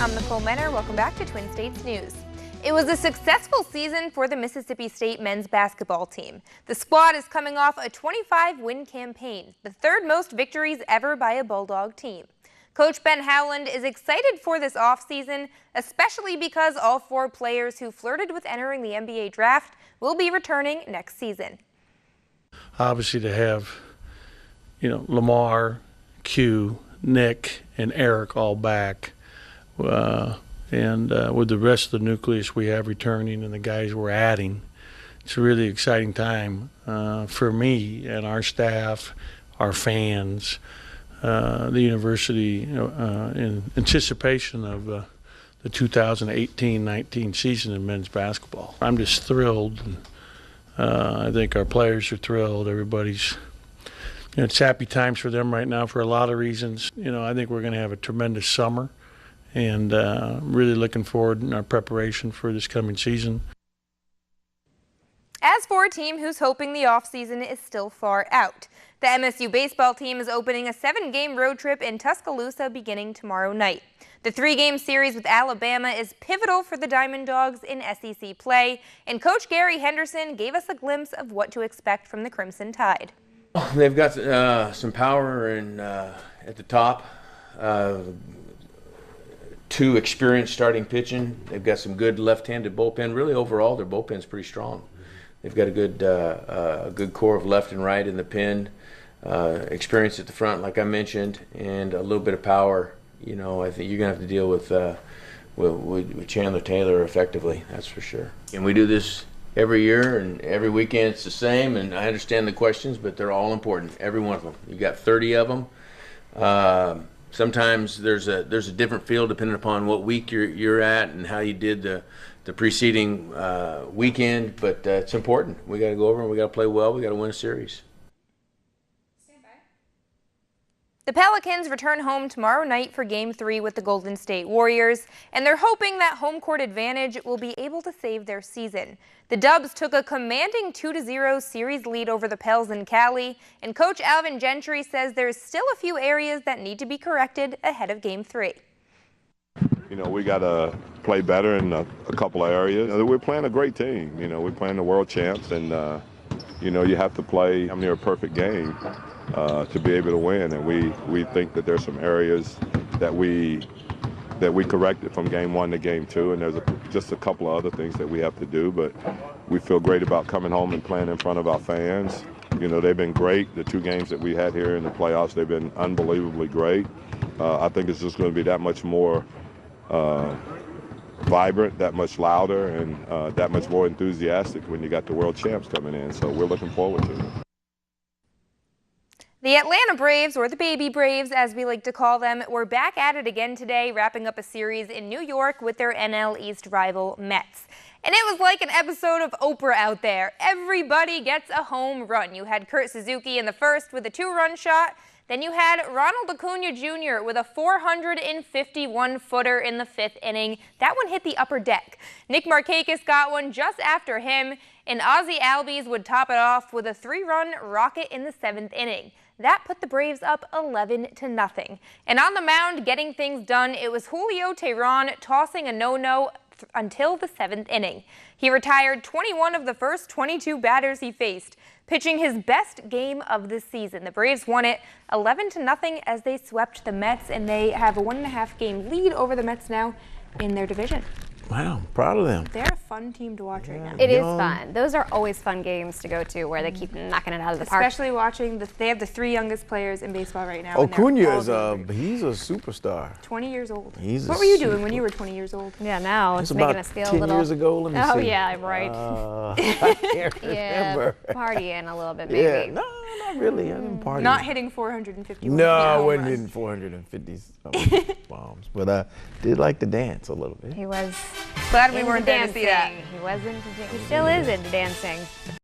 I'm Nicole Menner. Welcome back to Twin States News. It was a successful season for the Mississippi State men's basketball team. The squad is coming off a 25-win campaign, the third most victories ever by a Bulldog team. Coach Ben Howland is excited for this offseason, especially because all 4 players who flirted with entering the NBA draft will be returning next season. Obviously to have, Lamar, Q, Nick, and Eric all back, and with the rest of the nucleus we have returning and the guys we're adding, it's a really exciting time for me and our staff, our fans, the university, in anticipation of the 2018-19 season in men's basketball. I'm just thrilled. I think our players are thrilled. Everybody's, it's happy times for them right now for a lot of reasons. I think we're going to have a tremendous summer, and really looking forward in our preparation for this coming season. As for a team who's hoping the offseason is still far out, the MSU baseball team is opening a 7-game road trip in Tuscaloosa beginning tomorrow night. The 3-game series with Alabama is pivotal for the Diamond Dogs in SEC play, and Coach Gary Henderson gave us a glimpse of what to expect from the Crimson Tide. They've got some power at the top. 2 experienced starting pitching. They've got some good left-handed bullpen. Really, overall, their bullpen's pretty strong. They've got a good core of left and right in the pen, experience at the front, like I mentioned, and a little bit of power. I think you're gonna have to deal with Chandler Taylor effectively. That's for sure. And we do this every year, and every weekend it's the same. And I understand the questions, but they're all important. Every one of them. You got 30 of them. Sometimes there's a different feel depending upon what week you're at and how you did the preceding weekend, but it's important. We got to go over and we got to play well. We got to win a series. The Pelicans return home tomorrow night for Game 3 with the Golden State Warriors, and they're hoping that home court advantage will be able to save their season. The Dubs took a commanding 2-0 series lead over the Pels in Cali, and Coach Alvin Gentry says there's still a few areas that need to be corrected ahead of Game 3. We got to play better in a couple of areas. We're playing a great team. We're playing the world champs, and, you have to play near a perfect game to be able to win. And we think that there's some areas that we corrected from Game 1 to Game 2, and there's just a couple of other things that we have to do. But we feel great about coming home and playing in front of our fans. They've been great. The 2 games that we had here in the playoffs, they've been unbelievably great. I think it's just going to be that much more vibrant, that much louder, and that much more enthusiastic when you got the world champs coming in. So we're looking forward to it. The Atlanta Braves, or the Baby Braves as we like to call them, were back at it again today, wrapping up a series in New York with their NL East rival Mets. And it was like an episode of Oprah out there. Everybody gets a home run. You had Kurt Suzuki in the first with a 2-run shot. Then you had Ronald Acuna Jr. with a 451-footer in the 5th inning. That one hit the upper deck. Nick Markakis got one just after him, and Ozzie Albies would top it off with a 3-run rocket in the 7th inning. That put the Braves up 11-0. And on the mound, getting things done, it was Julio Teheran tossing a no-no until the 7th inning. He retired 21 of the first 22 batters he faced, pitching his best game of the season. The Braves won it 11-0 as they swept the Mets, and they have a 1.5-game lead over the Mets now in their division. Wow, I'm proud of them. They're a fun team to watch right now. It is fun. Those are always fun games to go to where they keep knocking it out of the park. Especially watching, they have the 3 youngest players in baseball right now. Acuna is he's a superstar. 20 years old. What were you doing when you were 20 years old? Yeah, now it's making us feel a little. 10 years ago, let me see. Oh yeah, right. I can't remember. Yeah, partying a little bit maybe. Yeah, no, not really. I didn't party. Not hitting 450. No, I wasn't hitting 450 bombs, but I did like to dance a little bit. He was glad we weren't there to dancing. see that. He was into dancing. He still is into dancing.